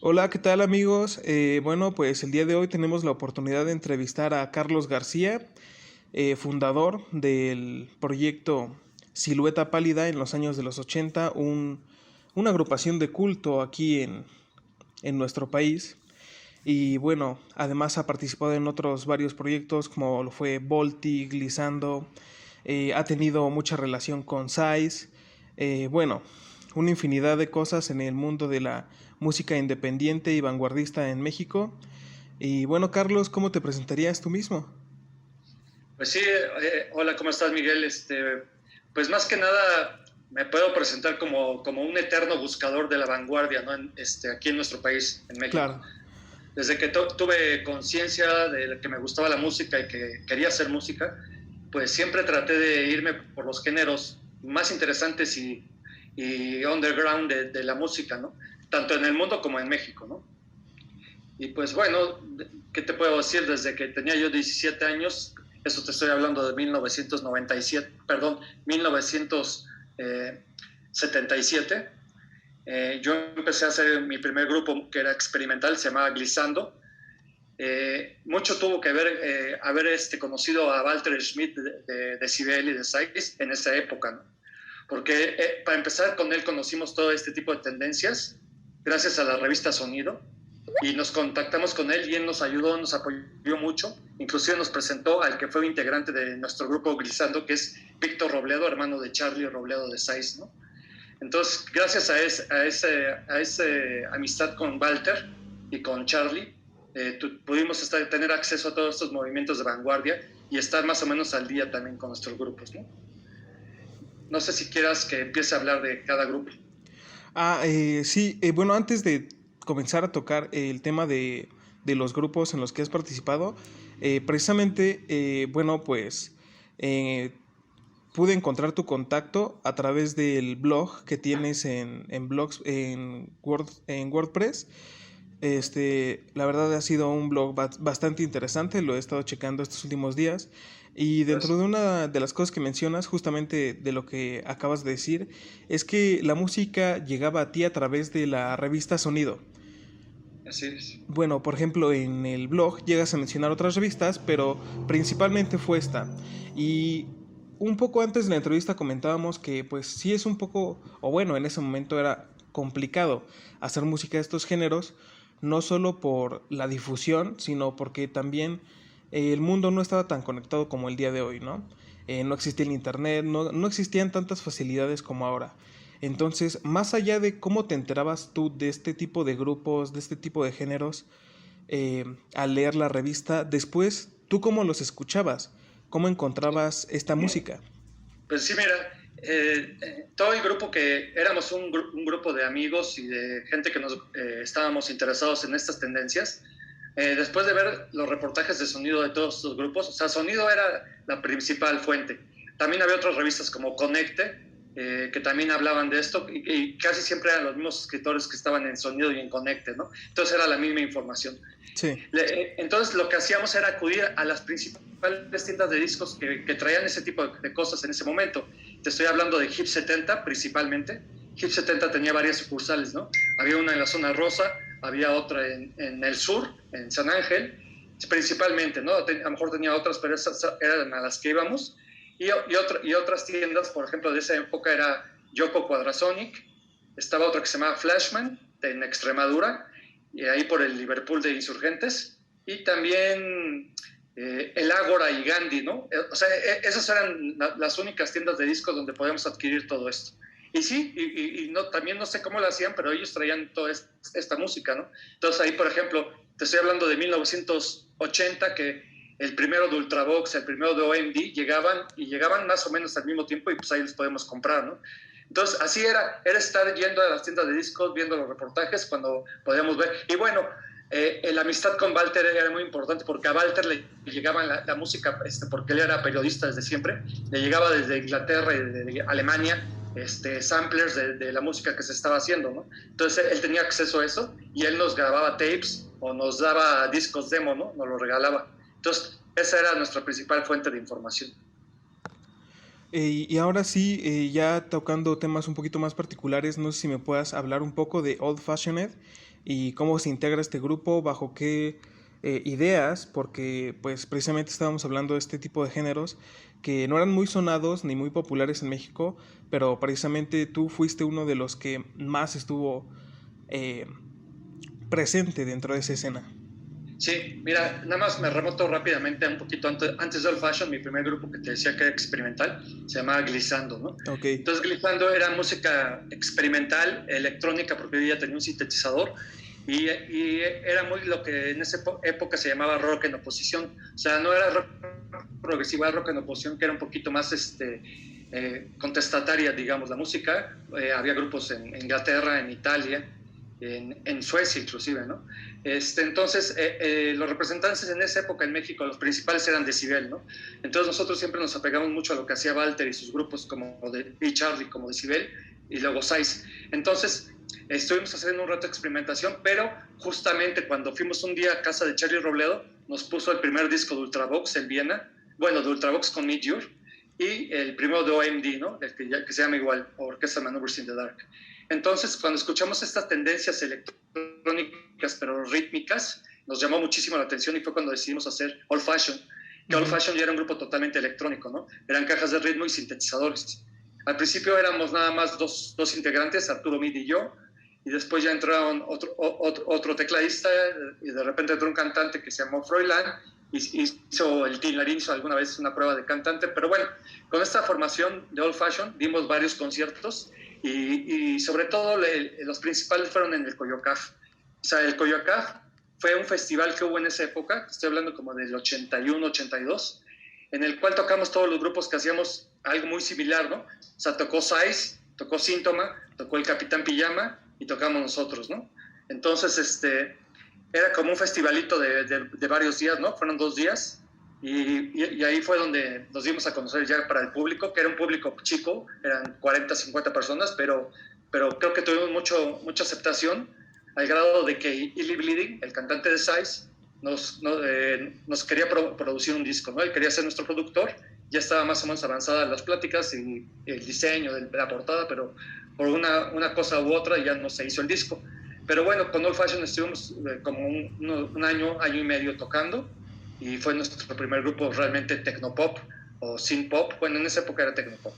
Hola, ¿qué tal amigos? Bueno, pues el día de hoy tenemos la oportunidad de entrevistar a Carlos García, fundador del proyecto Silueta Pálida en los años de los 80, una agrupación de culto aquí en nuestro país. Y bueno, además ha participado en otros varios proyectos como lo fue Volti, Glissando, ha tenido mucha relación con Size, bueno, una infinidad de cosas en el mundo de la música independiente y vanguardista en México. Y bueno, Carlos, ¿cómo te presentarías tú mismo? Pues sí, hola, ¿cómo estás, Miguel? Pues más que nada me puedo presentar como un eterno buscador de la vanguardia, ¿no? Aquí en nuestro país, en México. Claro. Desde que tuve conciencia de que me gustaba la música y que quería hacer música, pues siempre traté de irme por los géneros más interesantes y underground de la música, ¿no? Tanto en el mundo como en México, ¿no? Y pues bueno, ¿qué te puedo decir? Desde que tenía yo 17 años, eso te estoy hablando de 1997, perdón, 1977, yo empecé a hacer mi primer grupo que era experimental, se llamaba Glissando. Mucho tuvo que ver haber conocido a Walter Schmidt de Sibel y de Sykes en esa época, ¿no? Porque para empezar con él conocimos todo este tipo de tendencias gracias a la revista Sonido y nos contactamos con él y él nos ayudó, nos apoyó mucho, inclusive nos presentó al que fue integrante de nuestro grupo Grisando, que es Víctor Robledo, hermano de Charlie Robledo de Saiz, ¿no? Entonces, gracias a esa amistad con Walter y con Charlie, pudimos tener acceso a todos estos movimientos de vanguardia y estar más o menos al día también con nuestros grupos, ¿no? No sé si quieras que empiece a hablar de cada grupo. Sí, bueno, antes de comenzar a tocar el tema de los grupos en los que has participado, precisamente, bueno, pues eh, pude encontrar tu contacto a través del blog que tienes en blogs en WordPress. La verdad ha sido un blog bastante interesante, lo he estado checando estos últimos días y dentro de Entonces, una de las cosas que mencionas, justamente de lo que acabas de decir, es que la música llegaba a ti a través de la revista Sonido. así es. Bueno, por ejemplo, en el blog llegas a mencionar otras revistas, pero principalmente fue esta. Y un poco antes de la entrevista comentábamos que pues sí es un poco, o bueno, en ese momento era complicado hacer música de estos géneros, no solo por la difusión, sino porque también el mundo no estaba tan conectado como el día de hoy, ¿no? No existía el internet, no existían tantas facilidades como ahora. Entonces, más allá de cómo te enterabas tú de este tipo de grupos, de este tipo de géneros, al leer la revista, después, ¿tú cómo los escuchabas? ¿Cómo encontrabas esta música? Pues sí, mira, todo el grupo que éramos un grupo de amigos y de gente que nos estábamos interesados en estas tendencias, después de ver los reportajes de sonido de todos estos grupos, o sea, Sonido era la principal fuente. También había otras revistas como Conecte, que también hablaban de esto, y casi siempre eran los mismos escritores que estaban en Sonido y en Conecte, ¿no? Entonces era la misma información. Sí. Entonces lo que hacíamos era acudir a las principales tiendas de discos que traían ese tipo de cosas en ese momento. Te estoy hablando de Hip 70 principalmente. Hip 70 tenía varias sucursales, ¿no? Había una en la zona rosa, había otra en el sur, en San Ángel, principalmente, ¿no? A lo mejor tenía otras, pero esas eran a las que íbamos. Y otras tiendas, por ejemplo, de esa época era Yoko Quadrasonic, estaba otra que se llamaba Flashman, en Extremadura, y ahí por el Liverpool de Insurgentes, y también el Ágora y Gandhi, ¿no? O sea, esas eran las únicas tiendas de discos donde podíamos adquirir todo esto. Y sí, y no, también no sé cómo lo hacían, pero ellos traían toda esta música, ¿no? Entonces ahí, por ejemplo, te estoy hablando de 1980, que el primero de Ultravox, el primero de OMD, llegaban más o menos al mismo tiempo y pues ahí los podemos comprar, ¿no? Entonces, así era estar yendo a las tiendas de discos, viendo los reportajes cuando podíamos ver. Y bueno, la amistad con Walter era muy importante porque a Walter le llegaba la música, porque él era periodista desde siempre, le llegaba desde Inglaterra y de Alemania, samplers de la música que se estaba haciendo, ¿no? Entonces él tenía acceso a eso y él nos grababa tapes o nos daba discos demo, ¿no? Nos lo regalaba. Entonces, esa era nuestra principal fuente de información. Y ahora sí, ya tocando temas un poquito más particulares, no sé si me puedas hablar un poco de Old Fashioned. y cómo se integra este grupo, bajo qué ideas, porque pues precisamente estábamos hablando de este tipo de géneros que no eran muy sonados ni muy populares en México, pero precisamente tú fuiste uno de los que más estuvo eh, presente dentro de esa escena. Sí, mira, nada más me remonto rápidamente un poquito antes de Old Fashion, mi primer grupo que te decía que era experimental, se llamaba Glissando, ¿no? Ok. Entonces Glissando era música experimental, electrónica, porque ella tenía un sintetizador, y era muy lo que en esa época se llamaba rock en oposición. O sea, no era rock progresivo, era rock en oposición, que era un poquito más contestataria, digamos, la música. Había grupos en Inglaterra, en Italia, en Suecia inclusive, ¿no? Entonces, los representantes en esa época en México, los principales eran Decibel, ¿no? Entonces nosotros siempre nos apegamos mucho a lo que hacía Walter y sus grupos como de B. Charlie, como Decibel, y luego Size. Entonces, estuvimos haciendo un rato de experimentación, pero justamente cuando fuimos un día a casa de Charlie Robledo, nos puso el primer disco de Ultravox en Viena, bueno, de Ultravox con Meet You, y el primero de OMD, ¿no? El que se llama igual, Orchestral Maneuvers in the Dark. Entonces, cuando escuchamos estas tendencias electrónicas, pero rítmicas, nos llamó muchísimo la atención y fue cuando decidimos hacer Old Fashion, que Old Fashion ya era un grupo totalmente electrónico, ¿no? Eran cajas de ritmo y sintetizadores. Al principio éramos nada más dos integrantes, Arturo Mid y yo, y después ya entraron otro tecladista, y de repente entró un cantante que se llamó Froilán, y hizo el Tinlarín, hizo alguna vez una prueba de cantante, pero bueno, con esta formación de Old Fashion dimos varios conciertos, y sobre todo los principales fueron en el Coyocaf. O sea, el Coyocaf fue un festival que hubo en esa época, estoy hablando como del 81, 82, en el cual tocamos todos los grupos que hacíamos algo muy similar, ¿no? O sea, tocó Size, tocó Síntoma, tocó el Capitán Pijama y tocamos nosotros, ¿no? Entonces, era como un festivalito de varios días, ¿no? Fueron 2 días y ahí fue donde nos dimos a conocer ya para el público, que era un público chico, eran 40, 50 personas, pero creo que tuvimos mucha aceptación al grado de que Illy Bleeding, el cantante de Size, nos quería producir un disco, ¿no? Él quería ser nuestro productor, ya estaba más o menos avanzadas las pláticas y el diseño de la portada, pero por una cosa u otra ya no se hizo el disco. Pero bueno, con Old Fashion estuvimos como un año y medio tocando, y fue nuestro primer grupo realmente tecnopop o synth pop. Bueno, en esa época era tecnopop.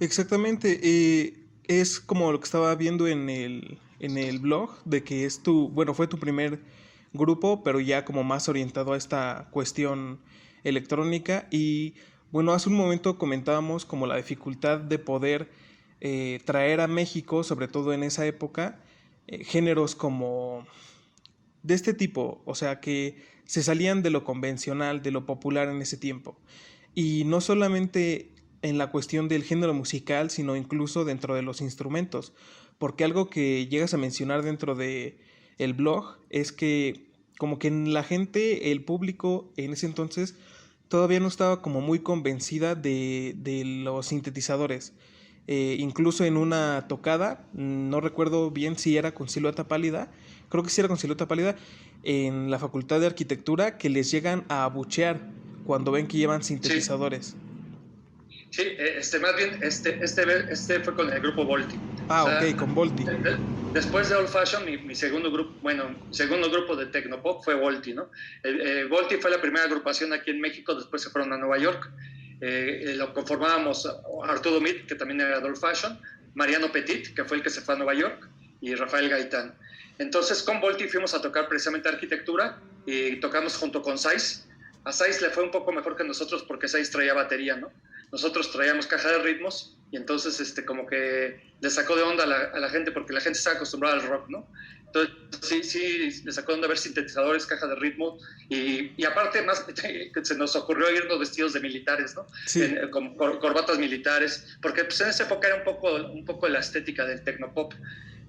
Exactamente, es como lo que estaba viendo en el blog, de que es fue tu primer grupo, pero ya como más orientado a esta cuestión electrónica. Y bueno, hace un momento comentábamos como la dificultad de poder traer a México, sobre todo en esa época, géneros como de este tipo, o sea, que se salían de lo convencional, de lo popular en ese tiempo. Y no solamente en la cuestión del género musical, sino incluso dentro de los instrumentos, porque algo que llegas a mencionar dentro de el blog es que como que la gente, el público en ese entonces todavía no estaba como muy convencida de los sintetizadores. Incluso en una tocada, no recuerdo bien si era con Silueta Pálida, creo que sí era con Silueta Pálida, en la Facultad de Arquitectura, que les llegan a abuchear cuando ven que llevan sintetizadores. Sí, más bien, fue con el grupo Volti. Ah, O sea, ok, con Volti. Después de Old Fashion, mi segundo grupo de Tecnopop fue Volti, ¿no? Volti fue la primera agrupación aquí en México, después se fueron a Nueva York. Lo conformábamos Arturo Mid, que también era de Old Fashion, Mariano Petit, que fue el que se fue a Nueva York, y Rafael Gaitán. Entonces, con Volti fuimos a tocar precisamente arquitectura, y tocamos junto con Size. A Size le fue un poco mejor que nosotros porque Size traía batería, ¿no? Nosotros traíamos caja de ritmos, y entonces como que le sacó de onda a la gente, porque la gente estaba acostumbrada al rock, ¿no? Entonces sí, le sacó de onda ver sintetizadores, caja de ritmo, y aparte más que se nos ocurrió irnos vestidos de militares, ¿no? Sí. Con corbatas militares, porque pues, en esa época era un poco la estética del tecnopop.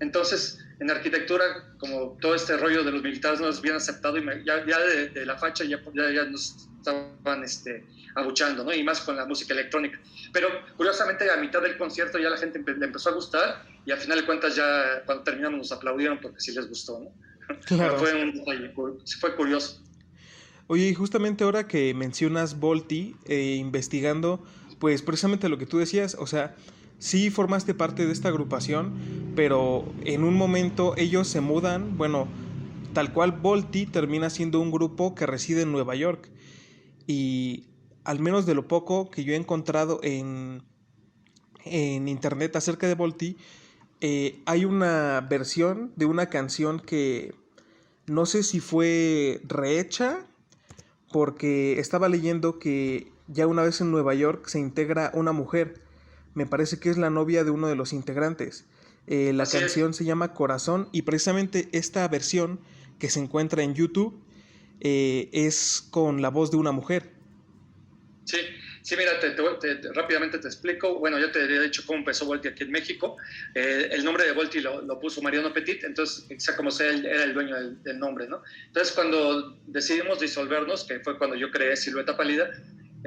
Entonces, en arquitectura, como todo este rollo de los militares no nos habían aceptado, y ya de la facha ya nos estaban abuchando, ¿no? Y más con la música electrónica. Pero curiosamente a mitad del concierto ya la gente le empezó a gustar, y al final de cuentas ya cuando terminamos nos aplaudieron porque sí les gustó, ¿no? Claro. Fue curioso. Oye, y justamente ahora que mencionas Volti, investigando, pues precisamente lo que tú decías, o sea, sí formaste parte de esta agrupación, pero en un momento ellos se mudan, bueno, tal cual Volti termina siendo un grupo que reside en Nueva York. Y al menos de lo poco que yo he encontrado en internet acerca de Volti, hay una versión de una canción que no sé si fue rehecha, porque estaba leyendo que ya una vez en Nueva York se integra una mujer, me parece que es la novia de uno de los integrantes. La Así es. canción se llama Corazón y precisamente esta versión que se encuentra en YouTube es con la voz de una mujer. Sí, sí, mira, rápidamente te explico. Bueno, ya te había dicho cómo empezó Volti aquí en México. El nombre de Volti lo puso Mariano Petit, entonces, sea como sea, él era el dueño del nombre, ¿no? Entonces, cuando decidimos disolvernos, que fue cuando yo creé Silueta Pálida,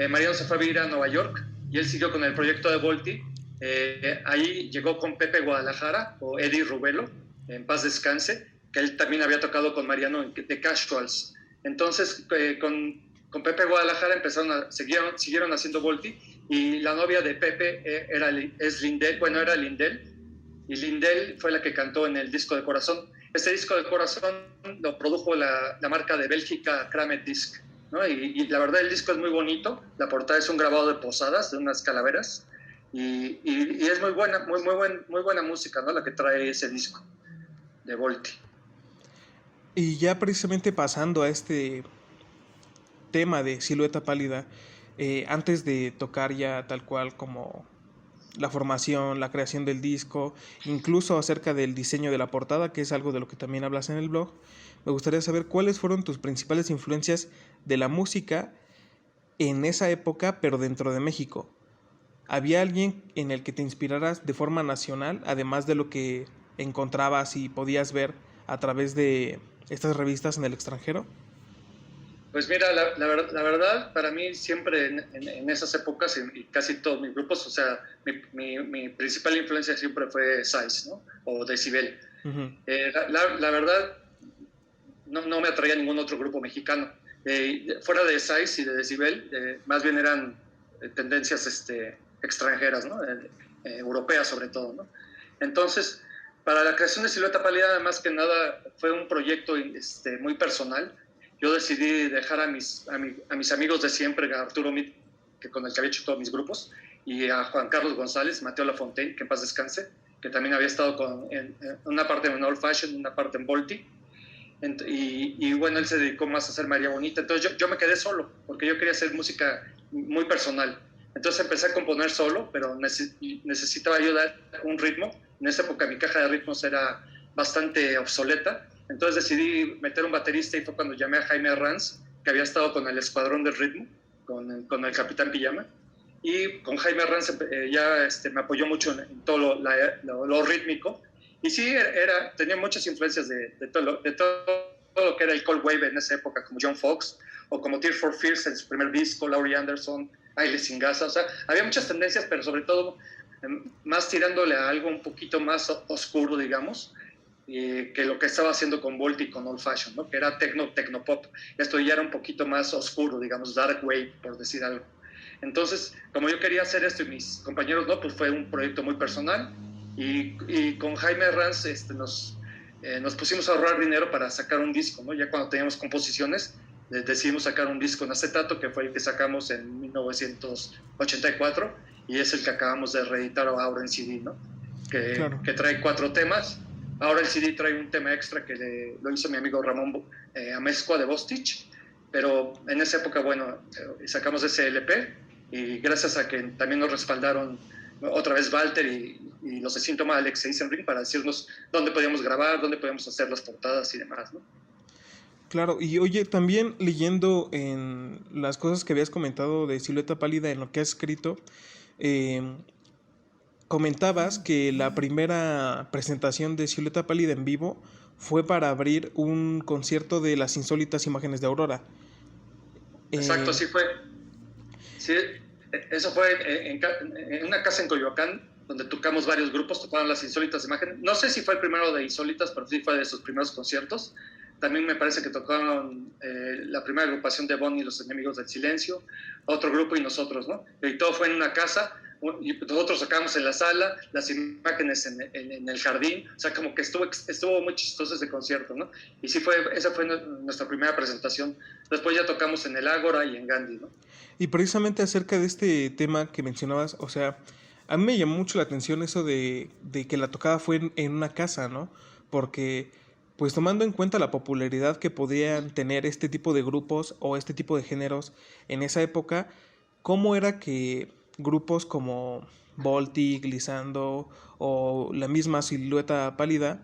Mariano se fue a vivir a Nueva York y él siguió con el proyecto de Volti. Ahí llegó con Pepe Guadalajara o Eddie Rubelo, en paz descanse, que él también había tocado con Mariano de Casuals. Entonces, con Pepe Guadalajara siguieron haciendo Volti y la novia de Pepe es Lindel, bueno, era Lindel, y Lindel fue la que cantó en el disco de Corazón. Este disco de Corazón lo produjo la marca de Bélgica Kramet Disc, ¿no? Y la verdad el disco es muy bonito, la portada es un grabado de posadas, de unas calaveras, y es muy buena, muy buena música, ¿no? La que trae ese disco de Volti. Y ya precisamente pasando a este tema de Silueta Pálida, antes de tocar ya tal cual como la formación, la creación del disco, incluso acerca del diseño de la portada, que es algo de lo que también hablas en el blog, me gustaría saber cuáles fueron tus principales influencias de la música en esa época, pero dentro de México. ¿Había alguien en el que te inspiraras de forma nacional, además de lo que encontrabas y podías ver a través de estas revistas en el extranjero? Pues mira, la verdad, para mí siempre en esas épocas y casi todos mis grupos, o sea, mi principal influencia siempre fue Size, ¿no? O Decibel. Uh-huh. La verdad, no me atraía ningún otro grupo mexicano. Fuera de Size y de Decibel, más bien eran tendencias extranjeras, ¿no? Europeas sobre todo, ¿no? Entonces, para la creación de Silueta Pálida, más que nada, fue un proyecto muy personal. Yo decidí dejar a mis amigos de siempre, a Arturo Mit, que con el que había hecho todos mis grupos, y a Juan Carlos González, Mateo Lafontaine, que en paz descanse, que también había estado en una parte en Old Fashion, una parte en Volti. Y bueno, él se dedicó más a hacer María Bonita. Entonces yo me quedé solo, porque yo quería hacer música muy personal. Entonces empecé a componer solo, pero necesitaba ayudar un ritmo. En esa época mi caja de ritmos era bastante obsoleta. Entonces decidí meter un baterista y fue cuando llamé a Jaime Ranz, que había estado con el Escuadrón del Ritmo, con el Capitán Pijama. Y con Jaime Ranz ya me apoyó mucho en todo lo rítmico. Y sí, tenía muchas influencias de todo lo que era el Cold Wave en esa época, como John Foxx, o como Tears for Fears en su primer disco, Laurie Anderson, Aile Singasa. O sea, había muchas tendencias, pero sobre todo más tirándole a algo un poquito más oscuro, digamos, que lo que estaba haciendo con Volti y con Old Fashion, ¿no? Que era tecnopop. Esto ya era un poquito más oscuro, digamos, dark wave, por decir algo. Entonces, como yo quería hacer esto y mis compañeros no, pues fue un proyecto muy personal y con Jaime Ranz nos pusimos a ahorrar dinero para sacar un disco, ¿no? Ya cuando teníamos composiciones, decidimos sacar un disco en acetato, que fue el que sacamos en 1984 y es el que acabamos de reeditar ahora en CD, ¿no? Claro. Que trae 4 temas. Ahora el CD trae un tema extra que lo hizo mi amigo Ramón Amezcua de Bostich, pero en esa época, bueno, sacamos ese LP y gracias a que también nos respaldaron otra vez Walter y los de Síntoma Alex Eisenring para decirnos dónde podíamos grabar, dónde podíamos hacer las portadas y demás, ¿no? Claro, y oye, también leyendo en las cosas que habías comentado de Silueta Pálida en lo que has escrito, eh, comentabas que la primera presentación de Silueta Pálida en vivo fue para abrir un concierto de las insólitas imágenes de Aurora. Exacto, sí fue. Sí, eso fue en una casa en Coyoacán, donde tocamos varios grupos, tocaban las insólitas imágenes. No sé si fue el primero de insólitas, pero sí fue de sus primeros conciertos. También me parece que tocaron la primera agrupación de Bonnie y los Enemigos del Silencio, otro grupo y nosotros, ¿no? Y todo fue en una casa y nosotros sacábamos en la sala las imágenes en el jardín, o sea, como que estuvo muy chistoso ese concierto, ¿no? Y sí esa fue nuestra primera presentación. Después ya tocamos en el Ágora y en Gandhi, ¿no? Y precisamente acerca de este tema que mencionabas, o sea, a mí me llamó mucho la atención eso de que la tocada fue en una casa, ¿no? Porque, pues tomando en cuenta la popularidad que podían tener este tipo de grupos o este tipo de géneros en esa época, ¿cómo era que grupos como Volti, Glissando o la misma Silueta Pálida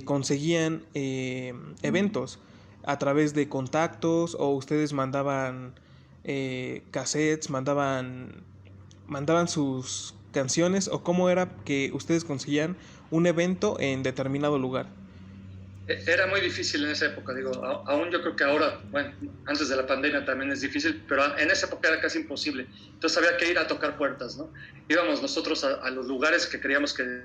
conseguían eventos a través de contactos o ustedes mandaban cassettes, mandaban sus canciones o cómo era que ustedes conseguían un evento en determinado lugar? Era muy difícil en esa época, digo, aún yo creo que ahora, bueno, antes de la pandemia también es difícil, pero en esa época era casi imposible. Entonces había que ir a tocar puertas, ¿no? Íbamos nosotros a los lugares que creíamos que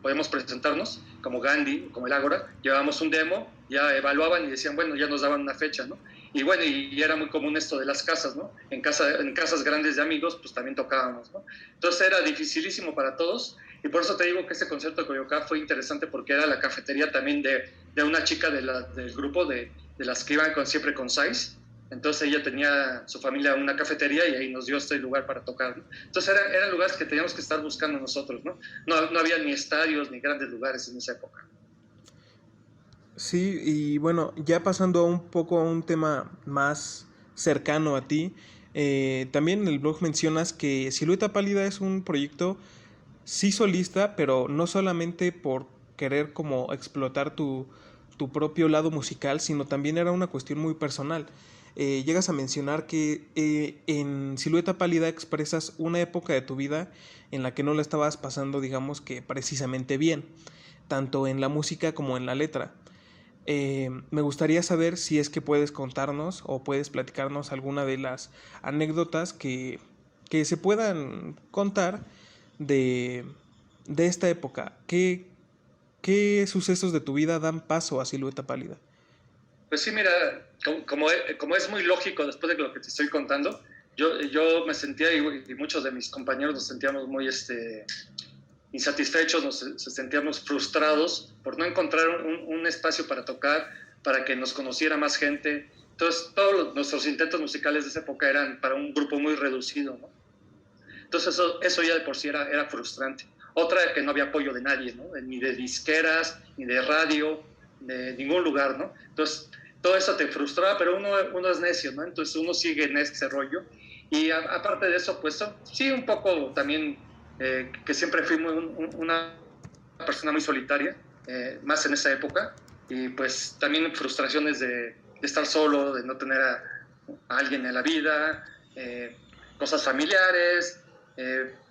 podíamos presentarnos, como Gandhi, como el Ágora, llevábamos un demo, ya evaluaban y decían, bueno, ya nos daban una fecha, ¿no? Y bueno, y era muy común esto de las casas, ¿no? En casas grandes de amigos, pues también tocábamos, ¿no? Entonces era dificilísimo para todos, y por eso te digo que este concierto de Coyoacán fue interesante, porque era la cafetería también de una chica del grupo, de las que iban siempre con Sais. Entonces ella tenía su familia una cafetería y ahí nos dio este lugar para tocar, ¿no? Entonces eran lugares que teníamos que estar buscando nosotros, ¿no? No había ni estadios ni grandes lugares en esa época. Sí, y bueno, ya pasando un poco a un tema más cercano a ti, también en el blog mencionas que Silueta Pálida es un proyecto sí solista, pero no solamente por querer como explotar tu propio lado musical, sino también era una cuestión muy personal. Llegas a mencionar que en Silueta Pálida expresas una época de tu vida en la que no la estabas pasando, digamos que precisamente bien, tanto en la música como en la letra. Me gustaría saber si es que puedes contarnos o puedes platicarnos alguna de las anécdotas que se puedan contar de, de esta época. ¿Qué sucesos de tu vida dan paso a Silueta Pálida? Pues sí, mira, como es muy lógico después de lo que te estoy contando, yo me sentía, y muchos de mis compañeros nos sentíamos muy insatisfechos, nos sentíamos frustrados por no encontrar un espacio para tocar, para que nos conociera más gente. Entonces, todos nuestros intentos musicales de esa época eran para un grupo muy reducido, ¿no? Entonces, eso ya de por sí era frustrante. Otra, que no había apoyo de nadie, ¿no? Ni de disqueras, ni de radio, de ningún lugar, ¿no? Entonces, todo eso te frustraba, pero uno es necio, ¿no? Entonces, uno sigue en ese rollo. Y aparte de eso, pues sí, un poco también que siempre fui una persona muy solitaria, más en esa época, y pues también frustraciones de estar solo, de no tener a alguien en la vida, cosas familiares,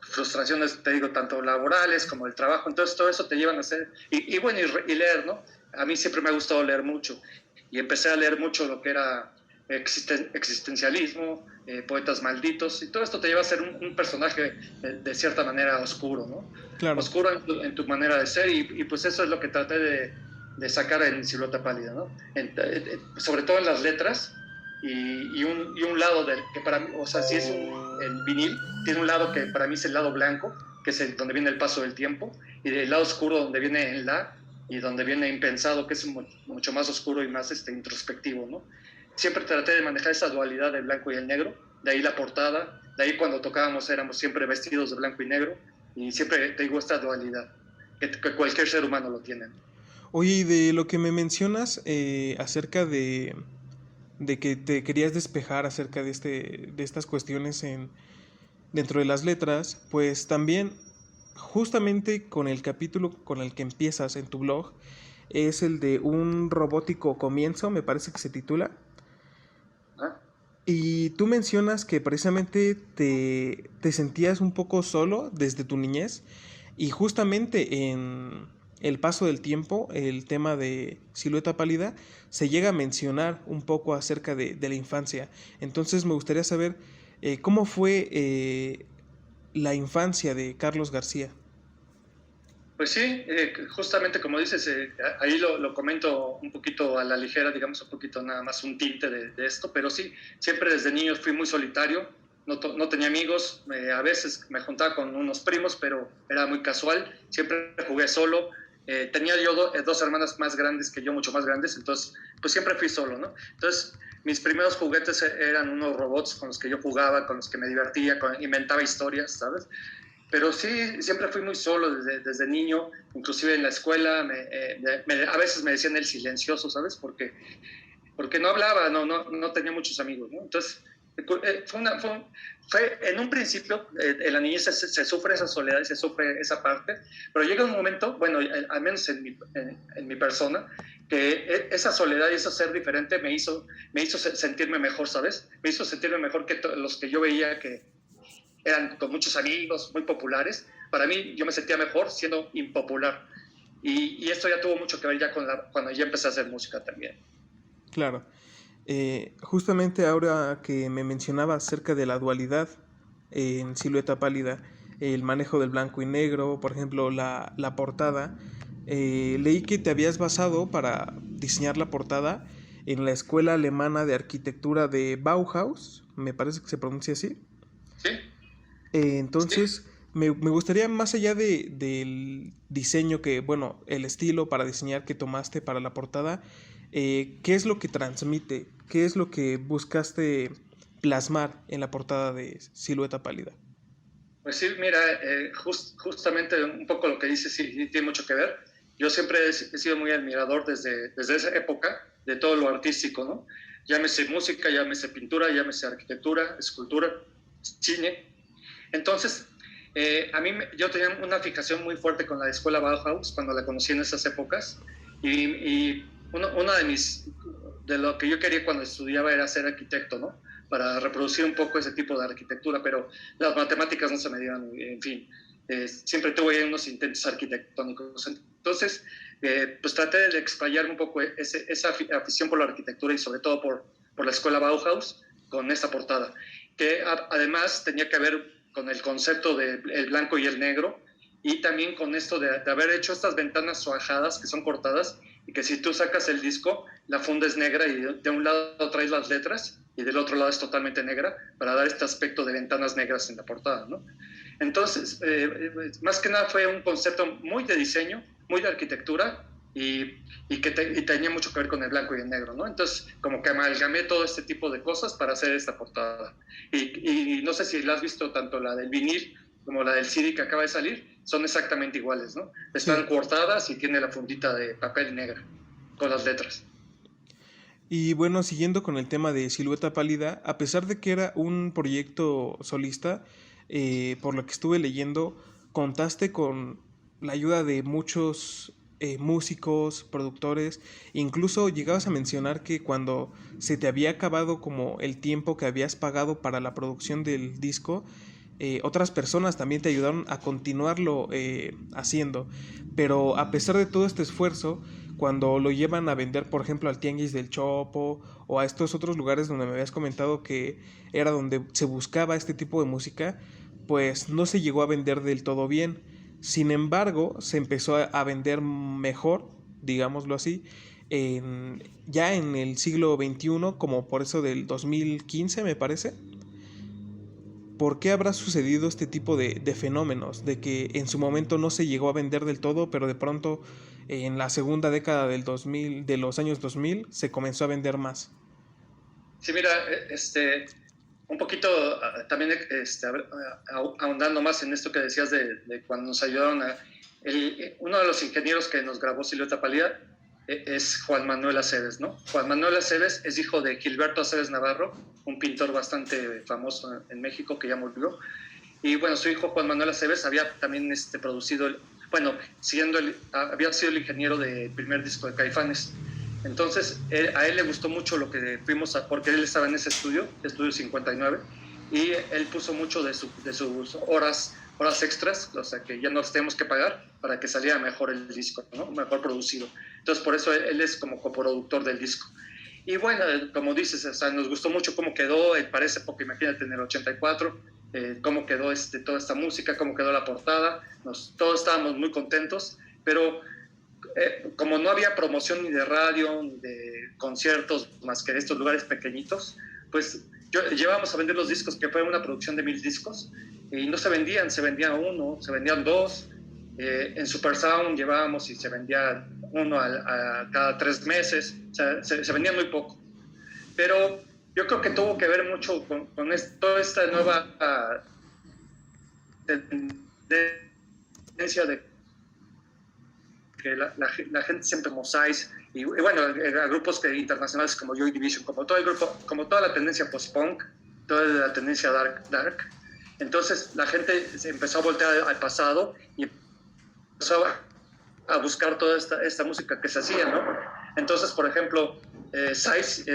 frustraciones, te digo, tanto laborales como del trabajo. Entonces todo eso te llevan a hacer, y bueno, y leer, ¿no? A mí siempre me ha gustado leer mucho, y empecé a leer mucho lo que era existencialismo, poetas malditos, y todo esto te lleva a ser un personaje de cierta manera oscuro, ¿no? Claro. Oscuro en tu manera de ser, y pues eso es lo que traté de sacar en Silueta Pálida, ¿no? Sobre todo en las letras, y un lado que para mí, o sea, si es el vinil, tiene un lado que para mí es el lado blanco, que es donde viene el paso del tiempo, y del lado oscuro donde viene el la, y donde viene impensado, que es mucho más oscuro y más introspectivo, ¿no? Siempre traté de manejar esa dualidad del blanco y el negro, de ahí la portada, de ahí cuando tocábamos éramos siempre vestidos de blanco y negro, y siempre te digo esta dualidad, que cualquier ser humano lo tiene. Oye, y de lo que me mencionas acerca de que te querías despejar acerca de estas cuestiones dentro de las letras, pues también justamente con el capítulo con el que empiezas en tu blog es el de un robótico comienzo, me parece que se titula. ¿Ah? Y tú mencionas que precisamente te sentías un poco solo desde tu niñez y justamente en el paso del tiempo, el tema de Silueta Pálida, se llega a mencionar un poco acerca de la infancia. Entonces me gustaría saber cómo fue la infancia de Carlos García. Pues sí, justamente como dices, ahí lo comento un poquito a la ligera, digamos un poquito nada más un tinte de esto, pero sí, siempre desde niño fui muy solitario, no tenía amigos, a veces me juntaba con unos primos, pero era muy casual, siempre jugué solo. Tenía yo dos hermanas más grandes que yo, mucho más grandes, entonces pues siempre fui solo, ¿no? Entonces mis primeros juguetes eran unos robots con los que yo jugaba, con los que me divertía, inventaba historias, ¿sabes? Pero sí, siempre fui muy solo desde niño, inclusive en la escuela, a veces me decían el silencioso, ¿sabes? Porque no hablaba, no tenía muchos amigos, ¿no? Entonces, fue en un principio, en la niñez se sufre esa soledad y se sufre esa parte, pero llega un momento, bueno, al menos en mi persona, que esa soledad y ese ser diferente me hizo sentirme mejor, ¿sabes? Me hizo sentirme mejor que los que yo veía que eran con muchos amigos, muy populares. Para mí, yo me sentía mejor siendo impopular. Y esto ya tuvo mucho que ver ya cuando ya empecé a hacer música también. Claro. Justamente ahora que me mencionaba acerca de la dualidad en Silueta Pálida, el manejo del blanco y negro, por ejemplo, la portada, leí que te habías basado para diseñar la portada en la escuela alemana de arquitectura de Bauhaus, me parece que se pronuncia así. Sí, sí. Entonces, me gustaría, más allá del diseño que, bueno, el estilo para diseñar que tomaste para la portada, ¿qué es lo que transmite? ¿Qué es lo que buscaste plasmar en la portada de Silueta Pálida? Pues sí, mira, justamente un poco lo que dices sí tiene mucho que ver. Yo siempre he sido muy admirador desde esa época de todo lo artístico, ¿no? Llámese música, llámese pintura, llámese arquitectura, escultura, cine. Entonces, yo tenía una fijación muy fuerte con la escuela Bauhaus cuando la conocí en esas épocas y una de lo que yo quería cuando estudiaba era ser arquitecto, ¿no? Para reproducir un poco ese tipo de arquitectura, pero las matemáticas no se me dieron, en fin, siempre tuve unos intentos arquitectónicos. Entonces, pues traté de explayar un poco esa afición por la arquitectura y sobre todo por la escuela Bauhaus con esta portada, que además tenía que ver con el concepto del blanco y el negro, y también con esto de haber hecho estas ventanas suajadas que son cortadas y que si tú sacas el disco, la funda es negra y de un lado traes las letras y del otro lado es totalmente negra para dar este aspecto de ventanas negras en la portada, ¿no? Entonces, más que nada fue un concepto muy de diseño, muy de arquitectura y tenía mucho que ver con el blanco y el negro, ¿no? Entonces, como que amalgamé todo este tipo de cosas para hacer esta portada. Y no sé si la has visto, tanto la del vinil como la del CD que acaba de salir, son exactamente iguales, ¿no? Están Sí. cortadas y tiene la fundita de papel negra con las letras. Y bueno, siguiendo con el tema de Silueta Pálida, a pesar de que era un proyecto solista, por lo que estuve leyendo, contaste con la ayuda de muchos músicos, productores, incluso llegabas a mencionar que cuando se te había acabado como el tiempo que habías pagado para la producción del disco, otras personas también te ayudaron a continuarlo haciendo. Pero a pesar de todo este esfuerzo, cuando lo llevan a vender, por ejemplo, al Tianguis del Chopo o a estos otros lugares donde me habías comentado que era donde se buscaba este tipo de música, pues no se llegó a vender del todo bien. Sin embargo, se empezó a vender mejor, digámoslo así, ya en el siglo XXI, como por eso del 2015 me parece. ¿Por qué habrá sucedido este tipo de fenómenos? De que en su momento no se llegó a vender del todo, pero de pronto en la segunda década del 2000, de los años 2000 se comenzó a vender más. Sí, mira, un poquito también ahondando más en esto que decías de cuando nos ayudaron uno de los ingenieros que nos grabó Silueta Pálida es Juan Manuel Aceves, ¿no? Juan Manuel Aceves es hijo de Gilberto Aceves Navarro, un pintor bastante famoso en México que ya murió. Y bueno, su hijo Juan Manuel Aceves había también producido, bueno, había sido el ingeniero del primer disco de Caifanes. Entonces, a él le gustó mucho lo que fuimos porque él estaba en ese estudio 59, y él puso mucho de sus horas extras, o sea, que ya no las tenemos que pagar para que saliera mejor el disco, ¿no? Mejor producido. Entonces, por eso él es como coproductor del disco. Y bueno, como dices, o sea, nos gustó mucho cómo quedó, para esa época, imagínate, en el 84, cómo quedó toda esta música, cómo quedó la portada, todos estábamos muy contentos, pero como no había promoción ni de radio, ni de conciertos, más que de estos lugares pequeñitos, pues llevábamos a vender los discos, que fue una producción de 1000 discos, y no se vendían, se vendían uno, se vendían dos. En Super Sound llevábamos y se vendía uno a cada 3 meses, o sea, se vendía muy poco. Pero yo creo que tuvo que ver mucho con toda esta nueva tendencia de que la gente siempre mosaics y bueno, a grupos internacionales como Joy Division, como todo el grupo, como toda la tendencia post-punk, toda la tendencia dark. Entonces la gente se empezó a voltear al pasado y empezó a buscar toda esta música que se hacía, ¿no? Entonces, por ejemplo, Size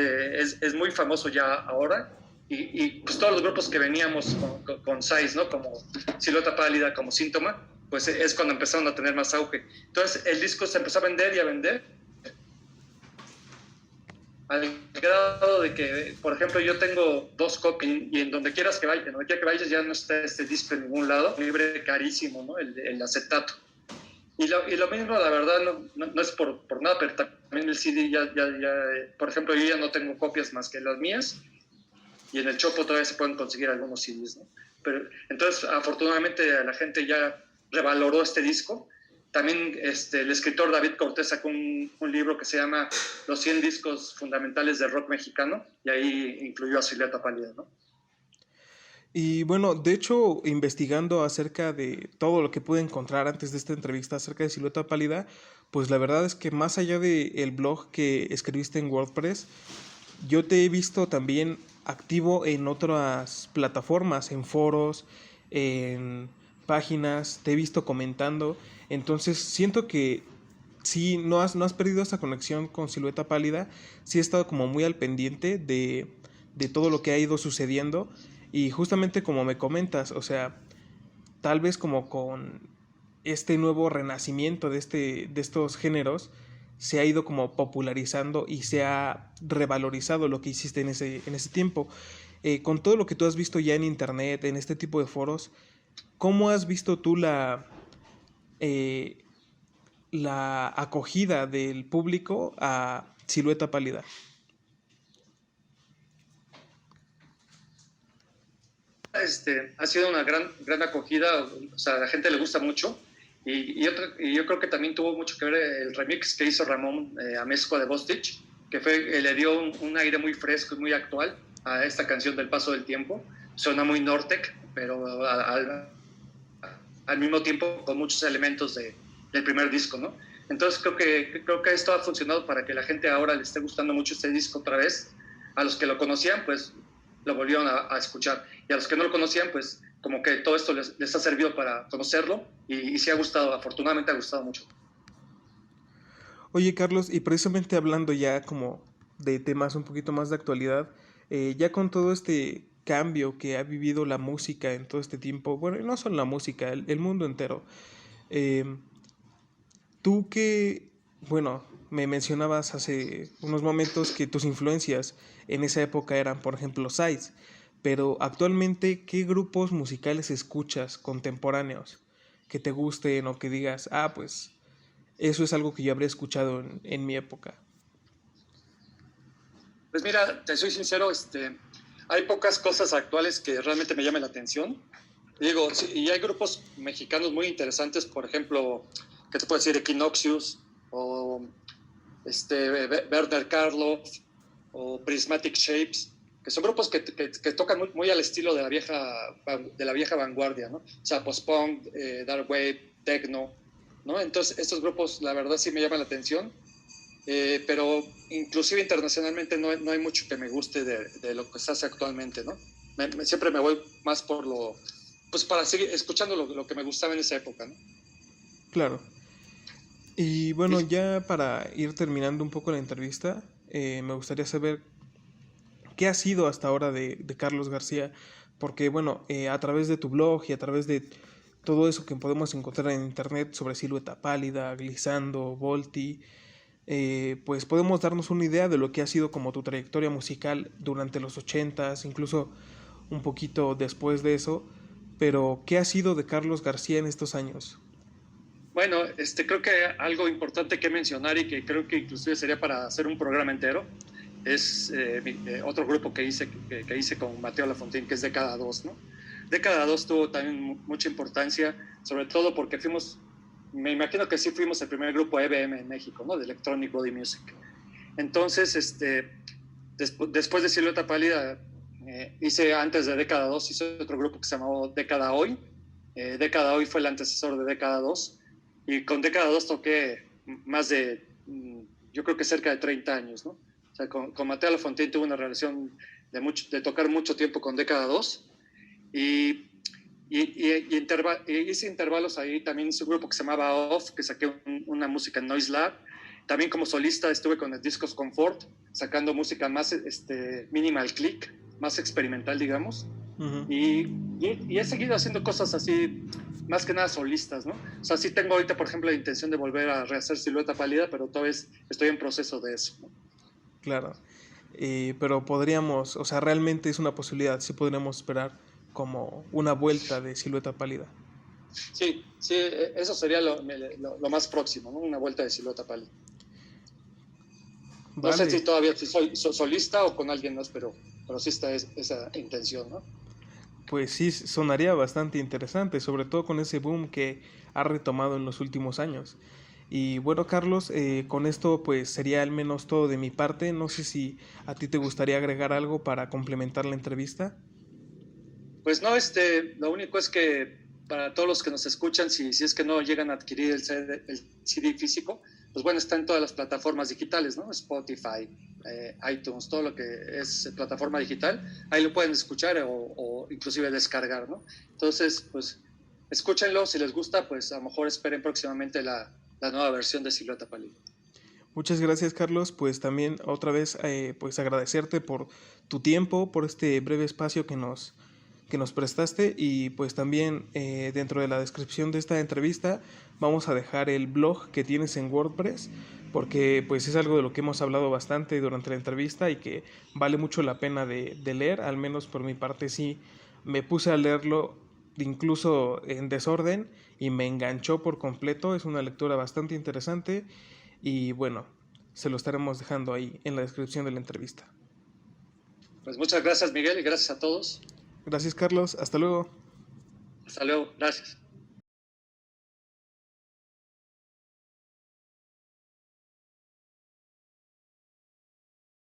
es muy famoso ya ahora, y pues todos los grupos que veníamos con Size, ¿no? Como Silueta Pálida, como Síntoma, pues es cuando empezaron a tener más auge. Entonces el disco se empezó a vender y a vender, al grado de que, por ejemplo, yo tengo 2 copias y en donde quieras que vayas, ya no está este disco en ningún lado, libre, carísimo, ¿no? El acetato. Y lo mismo, la verdad, no es por nada, pero también el CD por ejemplo, yo ya no tengo copias más que las mías, y en el Chopo todavía se pueden conseguir algunos CDs, ¿no? Pero, entonces, afortunadamente, la gente ya revaloró este disco. También el escritor David Cortés sacó un libro que se llama Los 100 discos fundamentales del rock mexicano, y ahí incluyó a Silueta Pálida, ¿no? Y bueno, de hecho, investigando acerca de todo lo que pude encontrar antes de esta entrevista acerca de Silueta Pálida, pues la verdad es que más allá del blog que escribiste en WordPress, yo te he visto también activo en otras plataformas, en foros, en páginas, te he visto comentando. Entonces siento que sí, no has perdido esa conexión con Silueta Pálida. Sí he estado como muy al pendiente de todo lo que ha ido sucediendo. Y justamente como me comentas, o sea, tal vez como con este nuevo renacimiento de estos géneros, se ha ido como popularizando y se ha revalorizado lo que hiciste en ese tiempo. Con todo lo que tú has visto ya en internet, en este tipo de foros, ¿cómo has visto tú la acogida del público a Silueta Pálida? Ha sido una gran acogida, o sea, a la gente le gusta mucho, y yo creo que también tuvo mucho que ver el remix que hizo Ramón a México de Bostich, que le dio un aire muy fresco y muy actual a esta canción del paso del tiempo. Suena muy Nortec, pero al mismo tiempo con muchos elementos del primer disco, ¿no? Entonces creo que esto ha funcionado para que la gente ahora le esté gustando mucho este disco otra vez. A los que lo conocían, pues lo volvieron a escuchar, y a los que no lo conocían, pues como que todo esto les ha servido para conocerlo, y sí ha gustado, afortunadamente ha gustado mucho. Oye, Carlos, y precisamente hablando ya como de temas un poquito más de actualidad, ya con todo este cambio que ha vivido la música en todo este tiempo, bueno, no solo la música, el mundo entero, eh, tú que, bueno, me mencionabas hace unos momentos que tus influencias en esa época eran, por ejemplo, Size, pero actualmente, ¿qué grupos musicales escuchas contemporáneos que te gusten o que digas, ah, pues eso es algo que yo habría escuchado en mi época? Pues mira, te soy sincero, hay pocas cosas actuales que realmente me llamen la atención. Digo, sí, y hay grupos mexicanos muy interesantes, por ejemplo, ¿qué te puedo decir? Equinoxius, o Werner Karloff, o Prismatic Shapes, que son grupos que tocan muy al estilo de la vieja vanguardia, ¿no? O sea, post-punk, dark wave, techno, ¿no? Entonces, estos grupos, la verdad, sí me llaman la atención, pero inclusive internacionalmente no hay mucho que me guste de lo que se hace actualmente, ¿no? Siempre me voy más por pues para seguir escuchando lo que me gustaba en esa época, ¿no? Claro. Y bueno, Y, ya para ir terminando un poco la entrevista, me gustaría saber qué ha sido hasta ahora de Carlos García, porque bueno, a través de tu blog y a través de todo eso que podemos encontrar en internet sobre Silueta Pálida, Glissando, Volti, pues podemos darnos una idea de lo que ha sido como tu trayectoria musical durante los 80s, incluso un poquito después de eso, pero ¿qué ha sido de Carlos García en estos años? bueno, creo que algo importante que mencionar, y que creo que inclusive sería para hacer un programa entero, es otro grupo que hice con Mateo Lafontaine, que es Década 2, ¿no? Década 2 tuvo también mucha importancia, sobre todo porque me imagino que sí fuimos el primer grupo EBM en México, ¿no? De Electronic Body Music. Entonces, después de Silueta Pálida, antes de Década 2, hice otro grupo que se llamó Década Hoy. Década Hoy fue el antecesor de Década 2, y con Década 2 toqué más de, yo creo que cerca de 30 años, ¿no? O sea, con Mateo Lafontaine tuve una relación de tocar mucho tiempo con Década 2, y hice intervalos ahí. También hice un grupo que se llamaba Off, que saqué una música en Noise Lab. También como solista estuve con el Discos Comfort, sacando música más minimal click, más experimental, digamos. Uh-huh. Y he seguido haciendo cosas así, más que nada solistas, ¿no? O sea, sí tengo ahorita, por ejemplo, la intención de volver a rehacer Silueta Pálida, pero todavía estoy en proceso de eso, ¿no? Claro. Pero podríamos, o sea, realmente es una posibilidad, sí podríamos esperar como una vuelta de Silueta Pálida. Sí, eso sería lo más próximo, ¿no? Una vuelta de Silueta Pálida. No sé si Vale, todavía soy solista o con alguien más, pero sí está esa intención, ¿no? pues sí, sonaría bastante interesante, sobre todo con ese boom que ha retomado en los últimos años. Y bueno, Carlos, con esto pues sería al menos todo de mi parte. No sé si a ti te gustaría agregar algo para complementar la entrevista. Pues no, lo único es que para todos los que nos escuchan, si es que no llegan a adquirir el CD físico, pues bueno, está en todas las plataformas digitales, ¿no? Spotify, iTunes, todo lo que es plataforma digital, ahí lo pueden escuchar o inclusive descargar, ¿no? Entonces, pues escúchenlo, si les gusta, pues a lo mejor esperen próximamente la nueva versión de Silueta Pálida. Muchas gracias, Carlos. Pues también otra vez pues agradecerte por tu tiempo, por este breve espacio que nos prestaste, y pues también dentro de la descripción de esta entrevista vamos a dejar el blog que tienes en WordPress, porque pues es algo de lo que hemos hablado bastante durante la entrevista y que vale mucho la pena de leer. Al menos por mi parte sí me puse a leerlo incluso en desorden y me enganchó por completo. Es una lectura bastante interesante y bueno, se lo estaremos dejando ahí en la descripción de la entrevista. Pues muchas gracias, Miguel, y gracias a todos. Gracias, Carlos. Hasta luego. Hasta luego. Gracias.